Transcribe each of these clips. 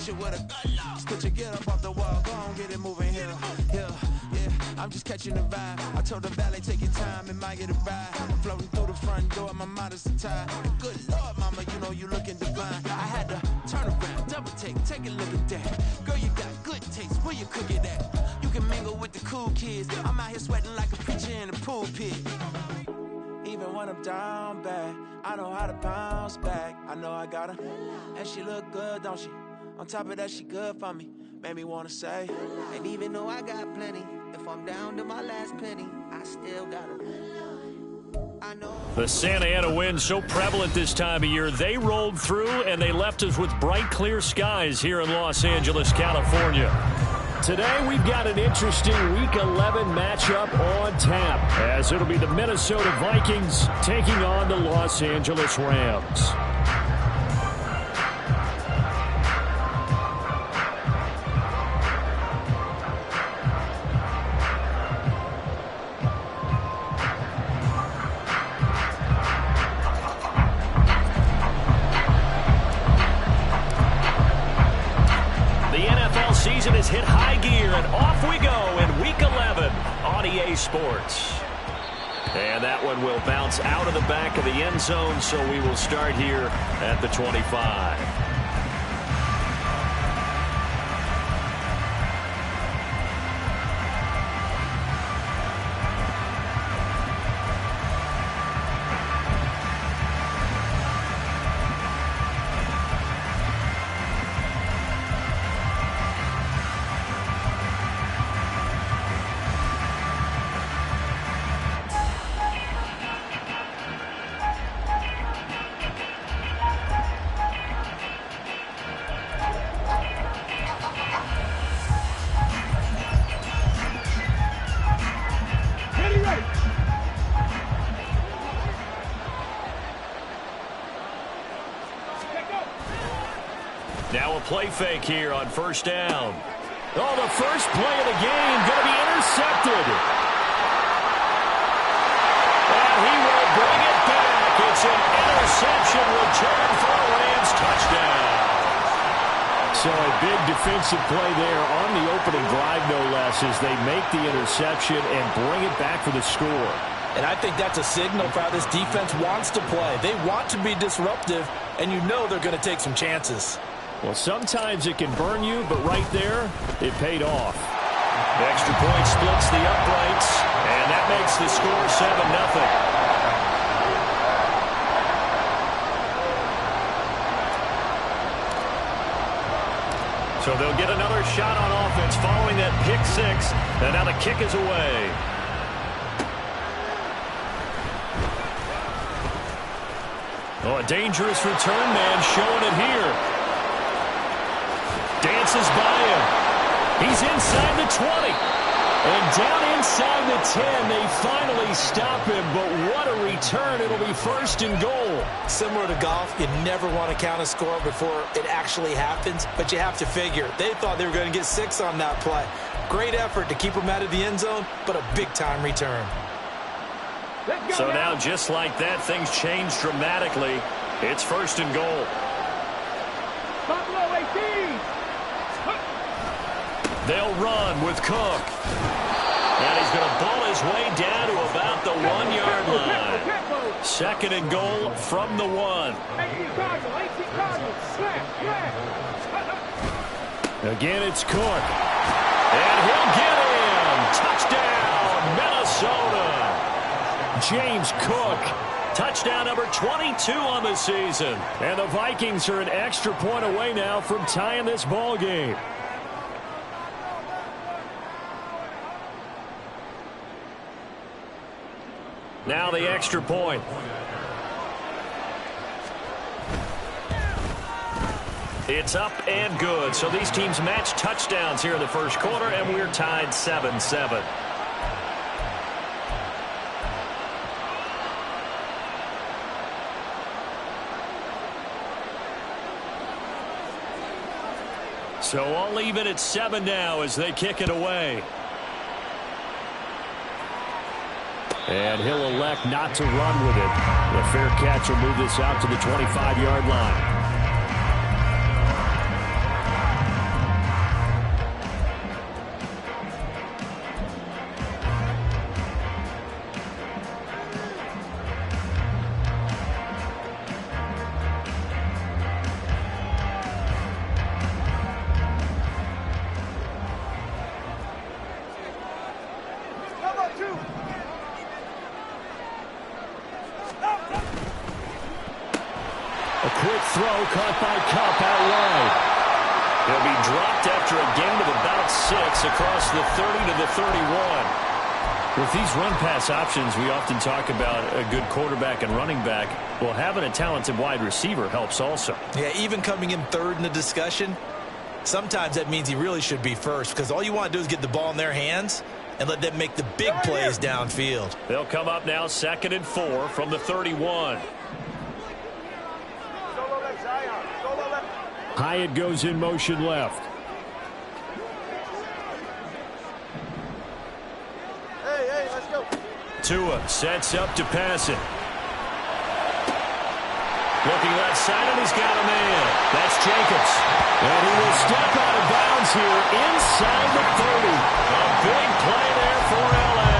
finish it with a just put your get up off the wall, go on, get it moving here. Yeah, I'm just catching the vibe. I told the valet, take your time, it might get a ride. I'm floating through the front door, my modest attire. Good Lord, mama, you know you looking divine. I had to turn around, double take a look at that. Girl, you got good taste, where you cook it at? You can mingle with the cool kids. I'm out here sweating like a preacher in a pool pit. Even when I'm down bad, I know how to bounce back. I know I got her, and she look good, don't she? On top of that, she good for me. Made me wanna say, and even though I got plenty, if I'm down to my last penny, I still got her. I know. The Santa Ana wind so prevalent this time of year, they rolled through and they left us with bright, clear skies here in Los Angeles, California. Today, we've got an interesting Week 11 matchup on tap, as it'll be the Minnesota Vikings taking on the Los Angeles Rams. Season has hit high gear, and off we go in Week 11 on EA Sports. And that one will bounce out of the back of the end zone, so we will start here at the 25. Now a play fake here on first down. Oh, the first play of the game going to be intercepted. And he will bring it back. It's an interception return for a Rams touchdown. So a big defensive play there on the opening drive, no less, as they make the interception and bring it back for the score. And I think that's a signal for how this defense wants to play. They want to be disruptive, and you know they're going to take some chances. Well, sometimes it can burn you, but right there, it paid off. The extra point splits the uprights, and that makes the score 7-0. So they'll get another shot on offense following that pick six, and now the kick is away. Oh, a dangerous return man showing it here. Dances by him. He's inside the 20. And down inside the 10, they finally stop him. But what a return. It'll be first and goal. Similar to golf, you never want to count a score before it actually happens. But you have to figure, they thought they were going to get 6 on that play. Great effort to keep them out of the end zone, but a big-time return. So now, just like that, things change dramatically. It's first and goal. They'll run with Cook. And he's going to ball his way down to about the 1-yard line. Second and goal from the 1. Again, it's Cook. And he'll get in. Touchdown, Minnesota. James Cook. Touchdown number 22 on the season. And the Vikings are an extra point away now from tying this ball game. Now the extra point. It's up and good. So these teams match touchdowns here in the first quarter, and we're tied 7-7. So all even at 7 now as they kick it away. And he'll elect not to run with it. The fair catch will move this out to the 25-yard line. throw caught by Kupp out wide. He'll be dropped after a gain of about 6 across the 30 to the 31. With these run-pass options, we often talk about a good quarterback and running back. Well, having a talented wide receiver helps also. Yeah, even coming in third in the discussion, sometimes that means he really should be first, because all you want to do is get the ball in their hands and let them make the big plays downfield. They'll come up now 2nd and 4 from the 31. Hyatt goes in motion left. Tua sets up to pass it. Looking left side, and he's got a man. That's Jacobs. And he will step out of bounds here inside the 30. A big play there for L.A.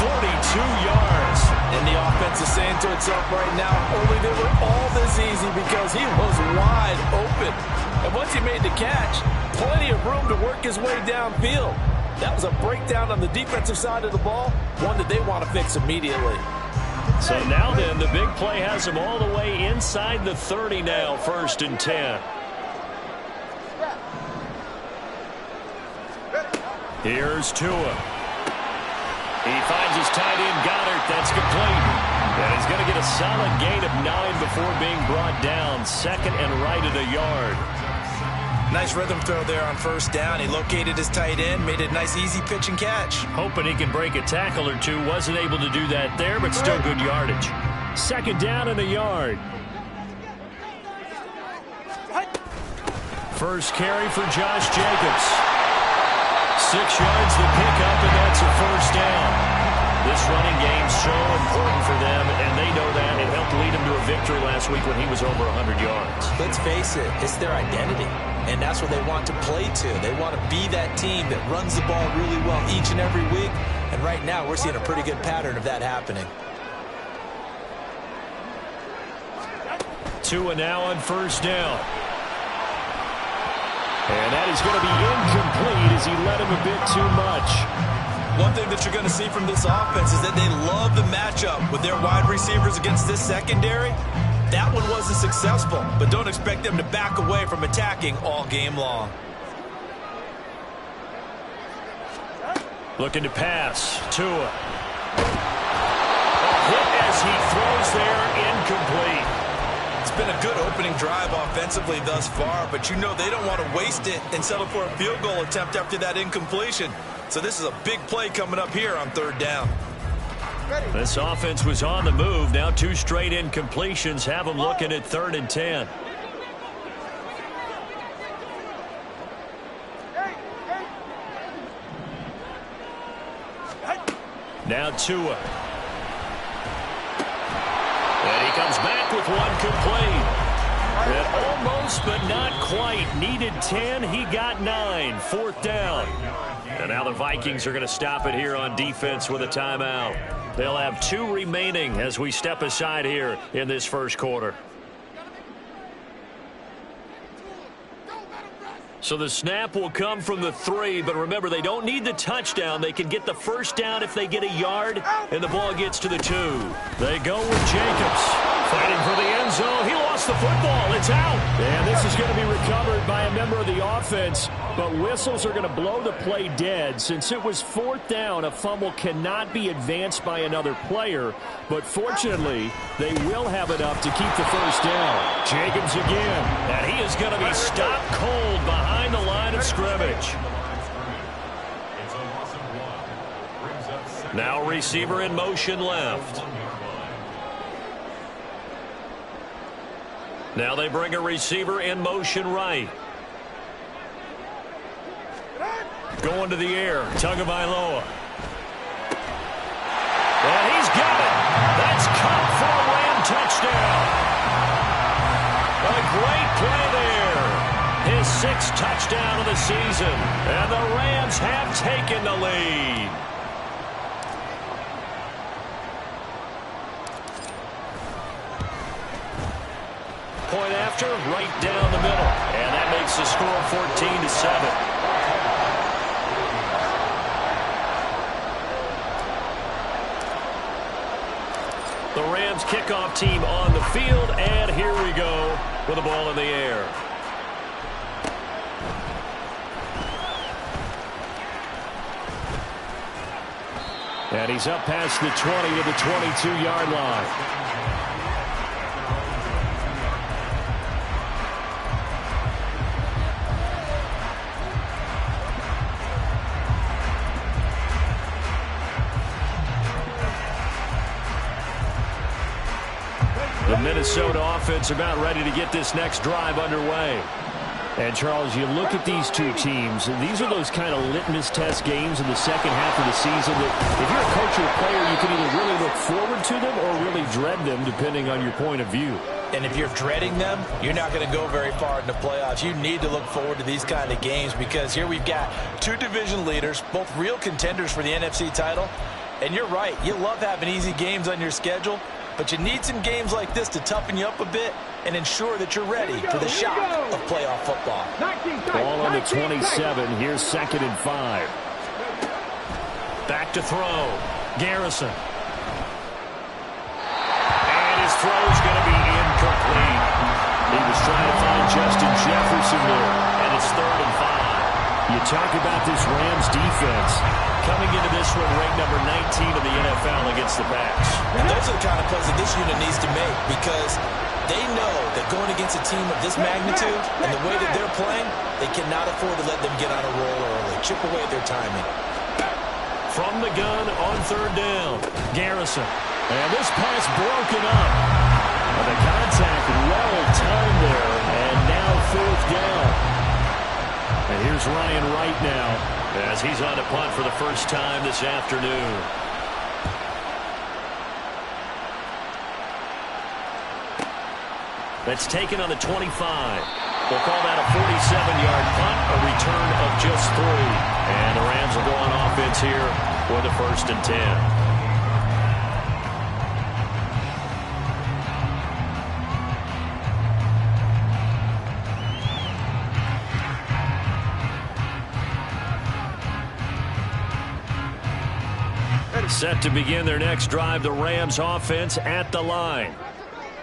42 yards. And the offense is saying to itself right now, only they were all this easy because he was wide open. And once he made the catch, plenty of room to work his way downfield. That was a breakdown on the defensive side of the ball, one that they want to fix immediately. So now then, the big play has him all the way inside the 30 now, 1st and 10. Here's Tua. He finds his tight end, Goddard. That's complete. And he's going to get a solid gain of 9 before being brought down. 2nd and right at a yard. Nice rhythm throw there on 1st down. He located his tight end, made a nice easy pitch and catch. Hoping he can break a tackle or two. Wasn't able to do that there, but still good yardage. 2nd down and a yard. First carry for Josh Jacobs. 6 yards the pickup, and that's a 1st down. This running game's so important for them, and they know that. It helped lead him to a victory last week when he was over 100 yards. Let's face it, it's their identity, and that's what they want to play to. They want to be that team that runs the ball really well each and every week, and right now we're seeing a pretty good pattern of that happening. Tua now on 1st down. And that is going to be incomplete as he led him a bit too much. One thing that you're going to see from this offense is that they love the matchup with their wide receivers against this secondary. That one wasn't successful, but don't expect them to back away from attacking all game long. Looking to pass. Tua. A hit as he throws there, incomplete. It's been a good opening drive offensively thus far, but you know they don't want to waste it and settle for a field goal attempt after that incompletion. So this is a big play coming up here on 3rd down. This offense was on the move. Now 2 straight incompletions have them looking at 3rd and 10. Now Tua. And he comes back with 1 complete. And almost, but not quite. Needed 10. He got 9. 4th down. And now the Vikings are going to stop it here on defense with a timeout. They'll have 2 remaining as we step aside here in this 1st quarter. So the snap will come from the 3, but remember, they don't need the touchdown. They can get the 1st down if they get a yard, and the ball gets to the 2. They go with Jacobs. Fighting for the end zone. He lost the football. It's out. And this is going to be recovered by a member of the offense, but whistles are going to blow the play dead. Since it was 4th down, a fumble cannot be advanced by another player, but fortunately, they will have enough to keep the 1st down. Jacobs again, and he is going to be stopped cold behind the line of scrimmage. Now receiver in motion left. Now they bring a receiver in motion right. Going to the air, Tagovailoa. And he's got it. That's Kupp for a Ram touchdown. A great play there. His 6th touchdown of the season. And the Rams have taken the lead. Point after, right down the middle. And that makes the score 14-7. The Rams kickoff team on the field, and here we go. with the ball in the air. And he's up past the 20 to the 22-yard line. The Minnesota offense about ready to get this next drive underway. And, Charles, you look at these two teams, and these are those kind of litmus test games in the second half of the season that if you're a coach or a player, you can either really look forward to them or really dread them, depending on your point of view. And if you're dreading them, you're not going to go very far in the playoffs. You need to look forward to these kind of games because here we've got two division leaders, both real contenders for the NFC title. And you're right, you love having easy games on your schedule, but you need some games like this to toughen you up a bit and ensure that you're ready for the shock of playoff football. Ball on the 27. Here's 2nd and 5. Back to throw. Garrison. And his throw is going to be incomplete. He was trying to find Justin Jefferson there, and it's 3rd and 5. You talk about this Rams defense coming into this one ranked number 19 in the NFL against the Pats. And those are the kind of plays that this unit needs to make because they know that going against a team of this magnitude and the way that they're playing, they cannot afford to let them get on a roll early. Chip away at their timing. From the gun on 3rd down, Garrison. And this pass broken up. And the contact well timed there, and now 4th down. And here's Ryan Wright now as he's on to punt for the first time this afternoon. That's taken on the 25. They'll call that a 47-yard punt, a return of just 3. And the Rams will go on offense here with a 1st and 10. Set to begin their next drive, the Rams offense at the line.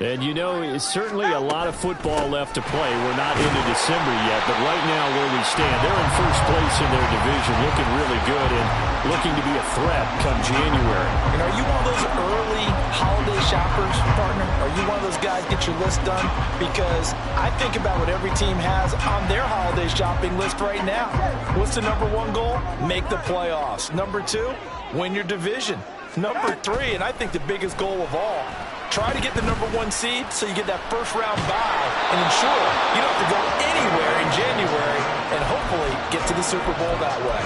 And, you know, it's certainly a lot of football left to play. We're not into December yet, but right now where we stand, they're in first place in their division, looking really good and looking to be a threat come January. And are you one of those early holiday shoppers, partner? Are you one of those guys get your list done? Because I think about what every team has on their holiday shopping list right now. What's the number 1 goal? Make the playoffs. Number 2, win your division. Number 3, and I think the biggest goal of all, try to get the number 1 seed so you get that first-round bye and ensure you don't have to go anywhere in January and hopefully get to the Super Bowl that way.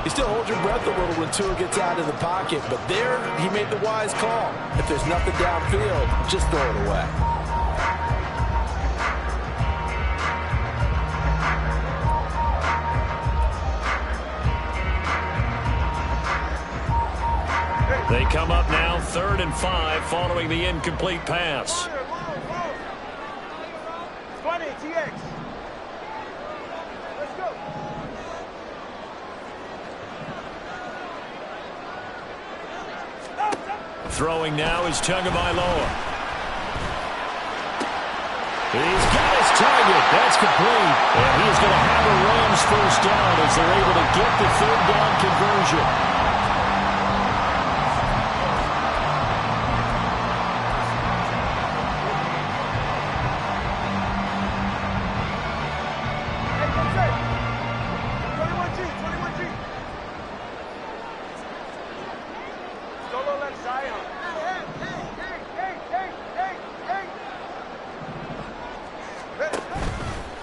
You still hold your breath a little when Tua gets out of the pocket, but there he made the wise call. If there's nothing downfield, just throw it away. They come up now 3rd and 5 following the incomplete pass. 20, TX. Let's go. Throwing now is Tagovailoa. He's got his target. That's complete. And he is going to have a Rams first down as they're able to get the 3rd down conversion.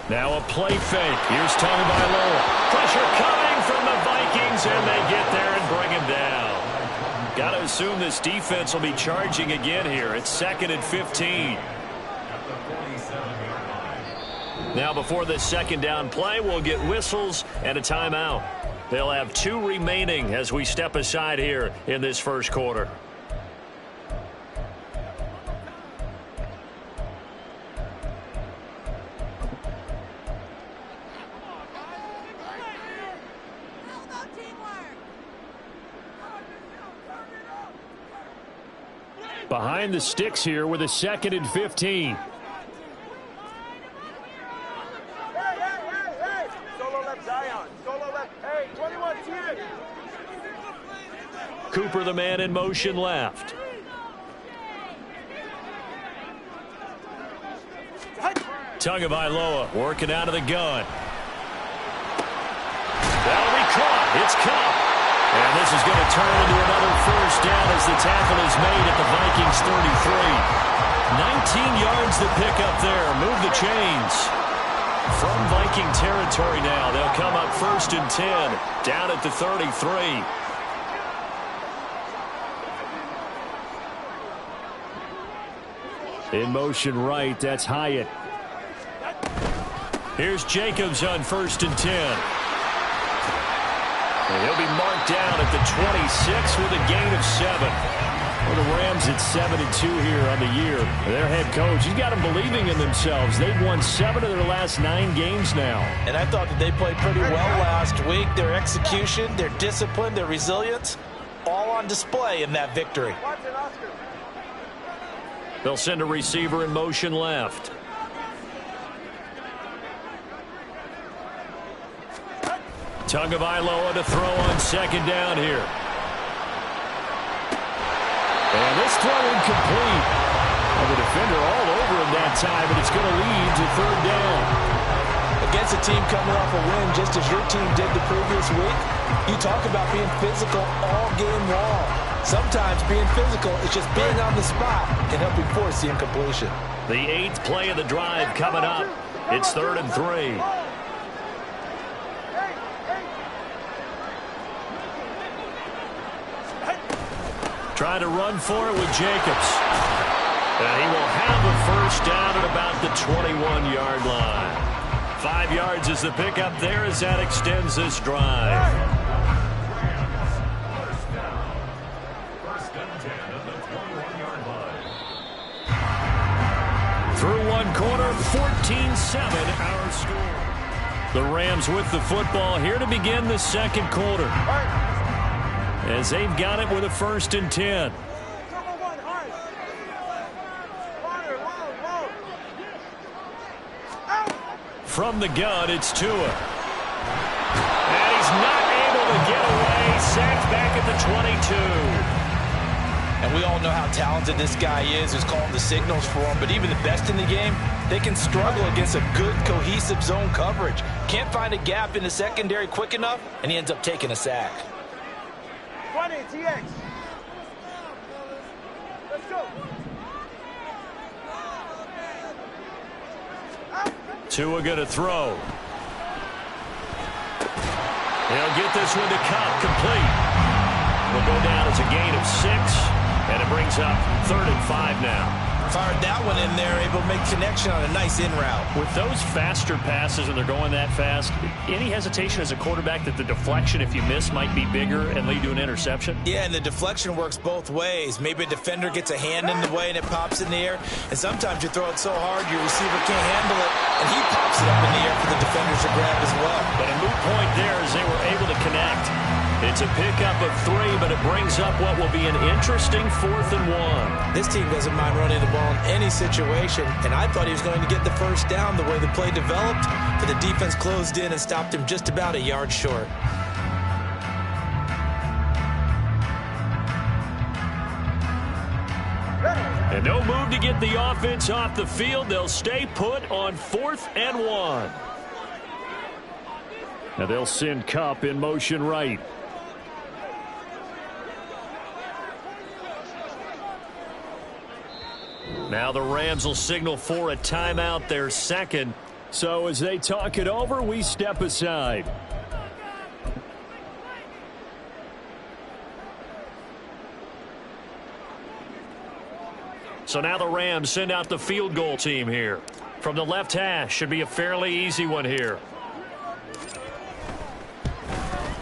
Now a play fake. Here's Tagovailoa. Pressure coming from the Vikings, and they get there and bring him down. Got to assume this defense will be charging again here. It's 2nd and 15. Now before this 2nd down play, we'll get whistles and a timeout. They'll have 2 remaining as we step aside here in this first quarter. Behind the sticks here with a 2nd and 15. Zion. Solo left. Hey, 21 10. Cooper, the man in motion left. Tagovailoa working out of the gun. That'll be caught. It's Kupp. And this is going to turn into another first down as the tackle is made at the Vikings 33. 19 yards to pick up there. Move the chains. From Viking territory now. They'll come up 1st and 10. Down at the 33. In motion right. That's Hyatt. Here's Jacobs on 1st and 10. And he'll be marked down at the 26 with a gain of 7. Well, the Rams at 7-2 here on the year. Their head coach, he's got them believing in themselves. They've won 7 of their last 9 games now. And I thought that they played pretty well last week. Their execution, their discipline, their resilience, all on display in that victory. They'll send a receiver in motion left. Tagovailoa to throw on 2nd down here. And this throw incomplete. Well, the defender all over him that time, but it's going to lead to 3rd down. Against a team coming off a win, just as your team did the previous week, you talk about being physical all game long. Sometimes being physical is just being on the spot and helping force the incompletion. The 8th play of the drive coming up. It's 3rd and 3. Trying to run for it with Jacobs. And he will have a first down at about the 21-yard line. 5 yards is the pickup there as that extends this drive. Through 1 quarter, 14-7 our score. The Rams with the football here to begin the 2nd quarter. As they've got it with a 1st and 10. From the gun, it's Tua. And he's not able to get away. Sacked back at the 22. And we all know how talented this guy is, who's calling the signals for him. But even the best in the game, they can struggle against a good, cohesive zone coverage. Can't find a gap in the secondary quick enough, and he ends up taking a sack. 20, TX. Let's go. Tua going to throw. He'll get this one to Kupp, complete. Will go down as a gain of 6, and it brings up 3rd and 5 now. Fired that one in there, able to make connection on a nice in route. With those faster passes and they're going that fast, any hesitation as a quarterback that the deflection, if you miss, might be bigger and lead to an interception? Yeah, and the deflection works both ways. Maybe a defender gets a hand in the way and it pops in the air, and sometimes you throw it so hard your receiver can't handle it, and he pops it up in the air for the defenders to grab as well. But a moot point there as they were able to connect. It's a pickup of 3, but it brings up what will be an interesting 4th and 1. This team doesn't mind running the ball in any situation, and I thought he was going to get the first down the way the play developed, but the defense closed in and stopped him just about a yard short. And no move to get the offense off the field. They'll stay put on 4th and 1. Now they'll send Kupp in motion right. Now the Rams will signal for a timeout, their 2nd. So as they talk it over, we step aside. So now the Rams send out the field goal team here. From the left hash, should be a fairly easy one here.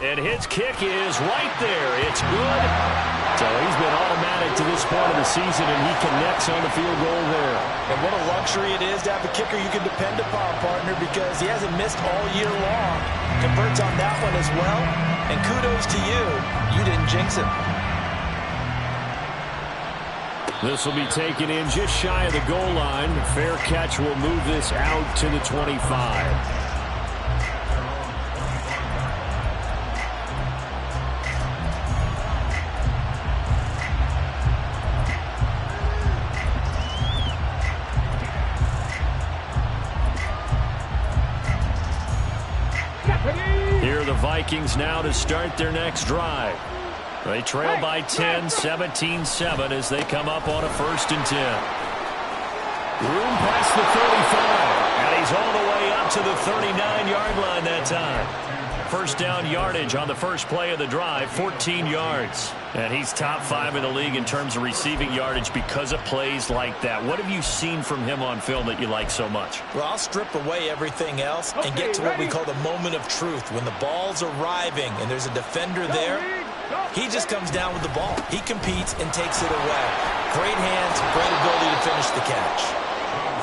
And his kick is right there. It's good. So he's been automatic to this point of the season, and he connects on the field goal there. And what a luxury it is to have a kicker you can depend upon, partner, because he hasn't missed all year long. Converts on that one as well. And kudos to you. You didn't jinx him. This will be taken in just shy of the goal line. Fair catch will move this out to the 25. Vikings now to start their next drive. They trail by 10, 17-7 as they come up on a 1st and 10. Room past the 35, and he's all the way up to the 39-yard line that time. First down yardage on the first play of the drive, 14 yards. And he's top 5 in the league in terms of receiving yardage because of plays like that. What have you seen from him on film that you like so much? Well, I'll strip away everything else and get to what we call the moment of truth. When the ball's arriving and there's a defender there, he just comes down with the ball. He competes and takes it away. Great hands, great ability to finish the catch.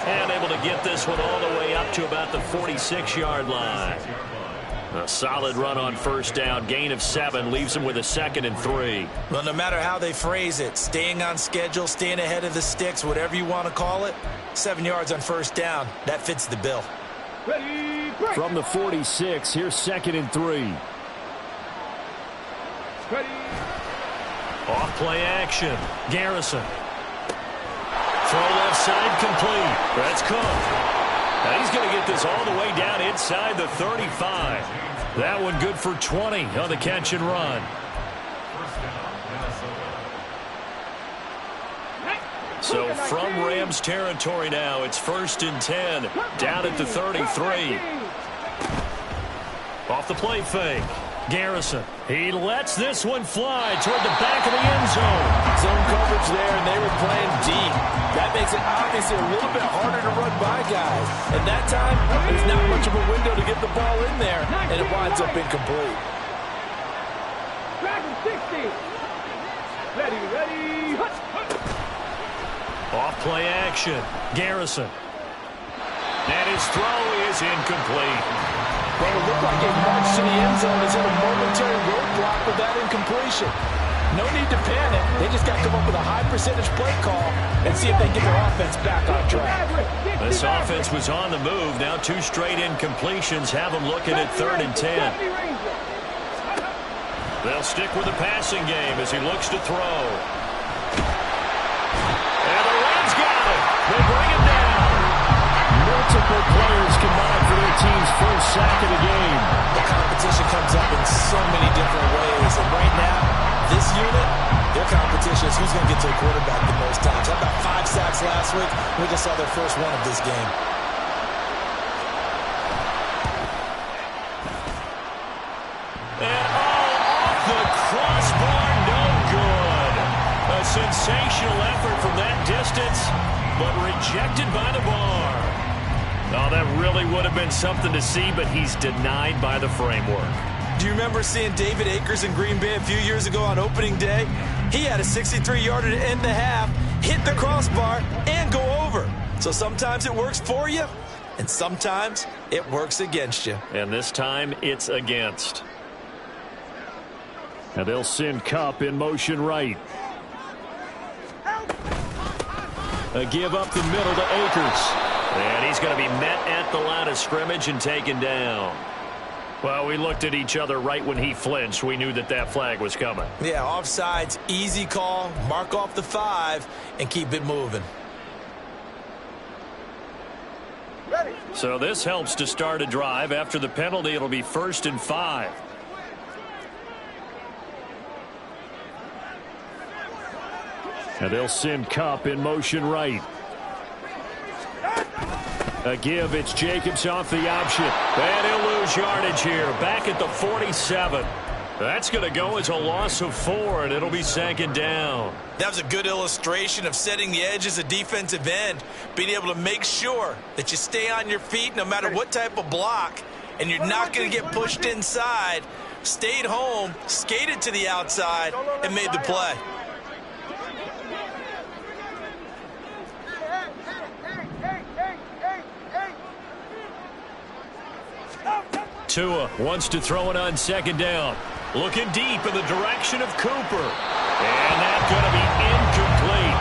And able to get this one all the way up to about the 46-yard line. A solid run on first down. Gain of 7 leaves him with a 2nd and 3. Well, no matter how they phrase it, staying on schedule, staying ahead of the sticks, whatever you want to call it, 7 yards on first down, that fits the bill. From the 46, here's 2nd and 3. Off play action. Garrison. Throw left side complete. That's Cook. Now he's going to get this all the way down inside the 35. That one good for 20 on the catch and run. So from Rams territory now, it's 1st and 10, down at the 33. Off the play fake. Garrison. He lets this one fly toward the back of the end zone. Zone coverage there, and they were playing deep. That makes it obviously a little bit harder to run by guys. And that time, there's not much of a window to get the ball in there, and it winds up incomplete. Dragon 60. Ready. Off play action. Garrison. And his throw is incomplete. Well, it looked like a march to the end zone is in a momentary roadblock with that incompletion. No need to panic. They just got to come up with a high percentage play call and see if they get their offense back on track. This offense was on the move. Now 2 straight incompletions have them looking at 3rd and 10. They'll stick with the passing game as he looks to throw. And the Rams got it. They bring him down. Multiple players combined for their team's first sack of the game. The competition comes up in so many different ways. And right now, this unit, their competition is who's going to get to the quarterback the most times. How about 5 sacks last week? We just saw their first one of this game. And off the crossbar, no good. A sensational effort from that distance, but rejected by the bar. Oh, that really would have been something to see, but he's denied by the framework. Do you remember seeing David Akers in Green Bay a few years ago on opening day? He had a 63-yarder to end the half, hit the crossbar, and go over. So sometimes it works for you, and sometimes it works against you. And this time, it's against. And they'll send Kupp in motion right. A give up the middle to Akers. And he's going to be met at the line of scrimmage and taken down. Well, we looked at each other right when he flinched. We knew that that flag was coming. Yeah, offsides, easy call, mark off the 5, and keep it moving. So this helps to start a drive. After the penalty, it'll be 1st and 5. And they'll send Kupp in motion right. A give, it's Jacobs off the option. And he'll lose yardage here. Back at the 47. That's going to go as a loss of 4, and it'll be 2nd down. That was a good illustration of setting the edge as a defensive end, being able to make sure that you stay on your feet no matter what type of block, and you're not going to get pushed inside. Stayed home, skated to the outside, and made the play. Tua wants to throw it on 2nd down. Looking deep in the direction of Cooper. And that's going to be incomplete.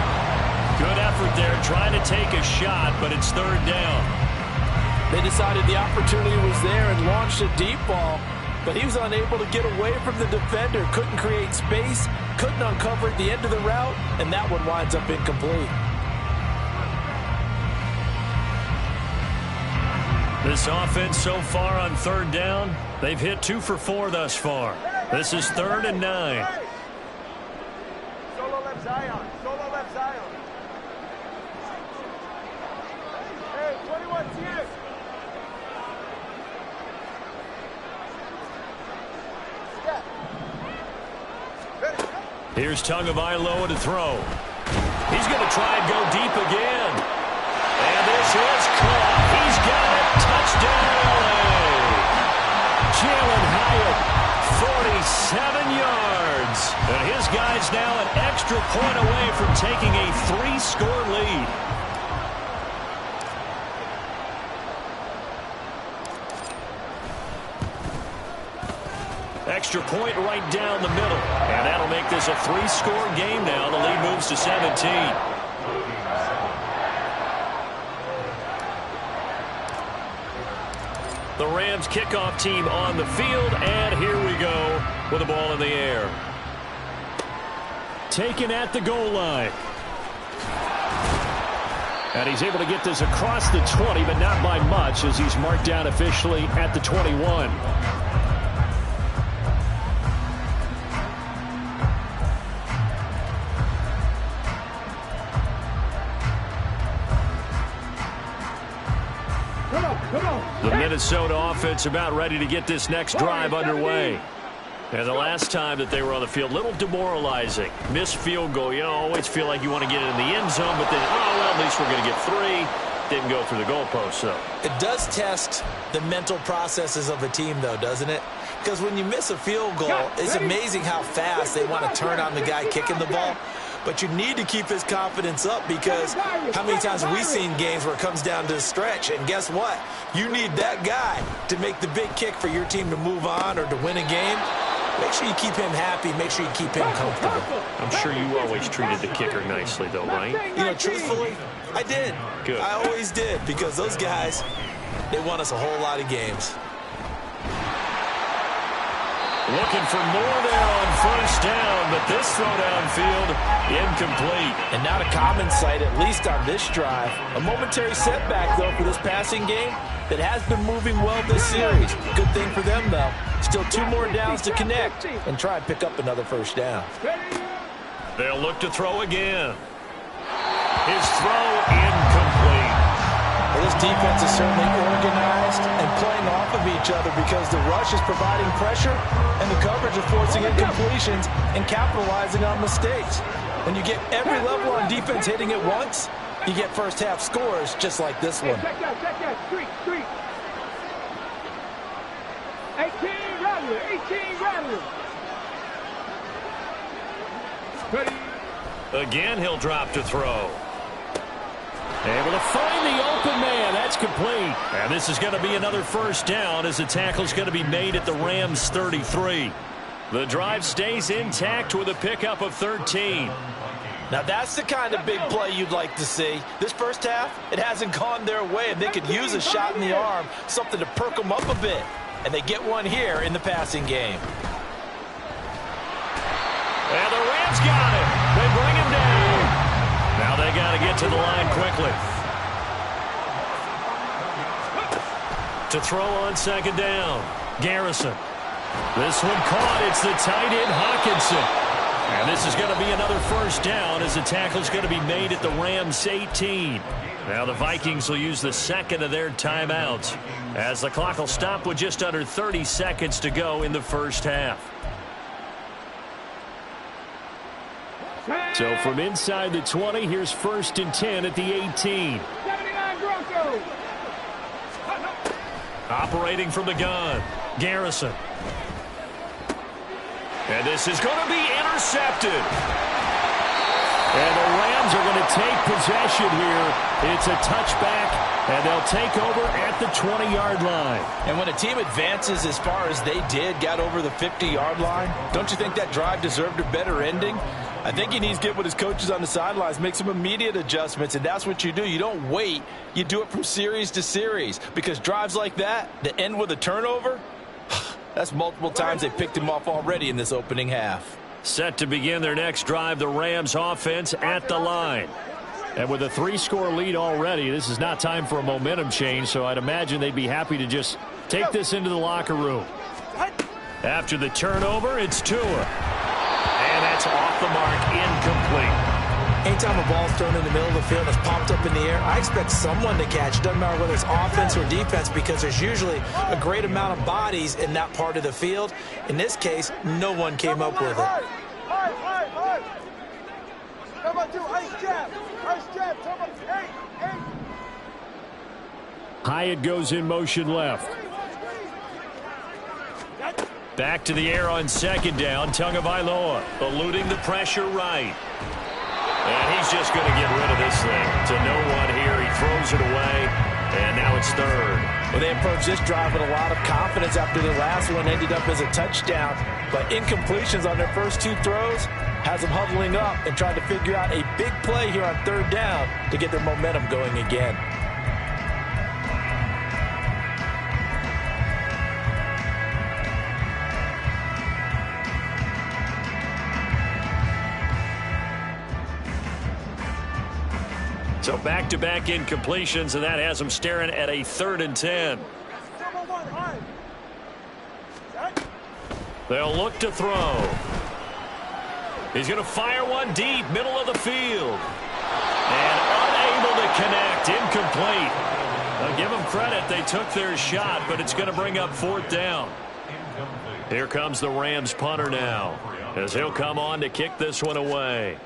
Good effort there trying to take a shot, but it's 3rd down. They decided the opportunity was there and launched a deep ball, but he was unable to get away from the defender. Couldn't create space, couldn't uncover at the end of the route, and that one winds up incomplete. This offense so far on third down, they've hit 2 for 4 thus far. This is 3rd and 9. Solo left Zion. Solo left Zion. Hey, 21 TX. Here's Tagovailoa to throw. He's going to try and go deep again. And this is caught. He's got it. Touchdown, LA. Jalen Hyatt, 47 yards. And his guy's now an extra point away from taking a 3-score lead. Extra point right down the middle. And that'll make this a 3-score game now. The lead moves to 17. The Rams kickoff team on the field, and here we go with the ball in the air. Taken at the goal line. And he's able to get this across the 20, but not by much, as he's marked down officially at the 21. The Minnesota offense about ready to get this next drive underway. And the last time that they were on the field, a little demoralizing. Missed field goal. You always feel like you want to get it in the end zone, but then, oh, well, at least we're going to get 3. Didn't go through the goalpost, though. It does test the mental processes of a team, though, doesn't it? Because when you miss a field goal, it's amazing how fast they want to turn on the guy kicking the ball. But you need to keep his confidence up, because how many times have we seen games where it comes down to a stretch? And guess what? You need that guy to make the big kick for your team to move on or to win a game. Make sure you keep him happy. Make sure you keep him comfortable. I'm sure you always treated the kicker nicely, though, right? You know, truthfully, I did. Good. I always did, because those guys, they won us a whole lot of games. Looking for more there on first down, but this throw downfield incomplete. And not a common sight, at least on this drive. A momentary setback, though, for this passing game that has been moving well this series. Good thing for them, though. Still 2 more downs to connect and try and pick up another first down. They'll look to throw again. His throw incomplete. Well, this defense is certainly organized and playing off of each other, because the rush is providing pressure and the coverage is forcing incompletions and capitalizing on mistakes. When you get every level on defense hitting at once, you get first half scores just like this one. Check that. Street. 18 Rattler. Ready. Again, he'll drop to throw. Able to find the open man. That's complete. And this is going to be another first down, as the tackle's going to be made at the Rams' 33. The drive stays intact with a pickup of 13. Now that's the kind of big play you'd like to see. This first half, it hasn't gone their way, and they could use a shot in the arm, something to perk them up a bit. And they get one here in the passing game. And the Rams got it. They bring him down. Now they got to get to the line quickly. To throw on second down, Garrison. This one caught. It's the tight end, Hockenson. And this is going to be another first down, as the tackle's going to be made at the Rams' 18. Now the Vikings will use the second of their timeouts, as the clock will stop with just under 30 seconds to go in the first half. So from inside the 20, here's 1st and 10 at the 18. 79 Broncos. Operating from the gun, Garrison. And this is going to be intercepted. And the Rams are going to take possession here. It's a touchback, and they'll take over at the 20-yard line. And when a team advances as far as they did, got over the 50-yard line, don't you think that drive deserved a better ending? I think he needs to get with his coaches on the sidelines, make some immediate adjustments, and that's what you do. You don't wait. You do it from series to series, because drives like that end with a turnover, that's multiple times they picked him off already in this opening half. Set to begin their next drive, the Rams offense at the line. And with a 3-score lead already, this is not time for a momentum change, so I'd imagine they'd be happy to just take this into the locker room. After the turnover, it's Tua. And that's off the mark, incomplete. Anytime a ball's thrown in the middle of the field and it's popped up in the air, I expect someone to catch. It doesn't matter whether it's offense or defense, because there's usually a great amount of bodies in that part of the field. In this case, no one came up with it. Hyatt goes in motion left. Back to the air on second down. Tagovailoa eluding the pressure right. And he's just going to get rid of this thing to no one here. He throws it away, and now it's third. Well, they approached this drive with a lot of confidence after the last one ended up as a touchdown. But incompletions on their first 2 throws has them huddling up and trying to figure out a big play here on third down to get their momentum going again. So back-to-back incompletions, and that has them staring at a 3rd and 10. They'll look to throw. He's going to fire one deep, middle of the field. And unable to connect, incomplete. I'll give them credit, they took their shot, but it's going to bring up 4th down. Here comes the Rams punter now, as he'll come on to kick this one away.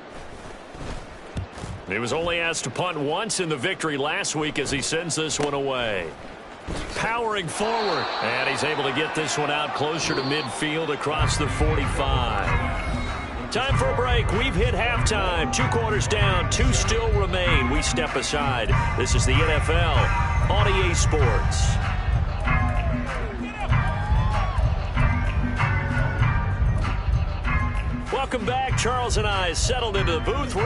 He was only asked to punt once in the victory last week as he sends this one away. Powering forward, and he's able to get this one out closer to midfield across the 45. Time for a break. We've hit halftime. 2 quarters down, 2 still remain. We step aside. This is the NFL on EA Sports. Welcome back. Charles and I settled into the booth.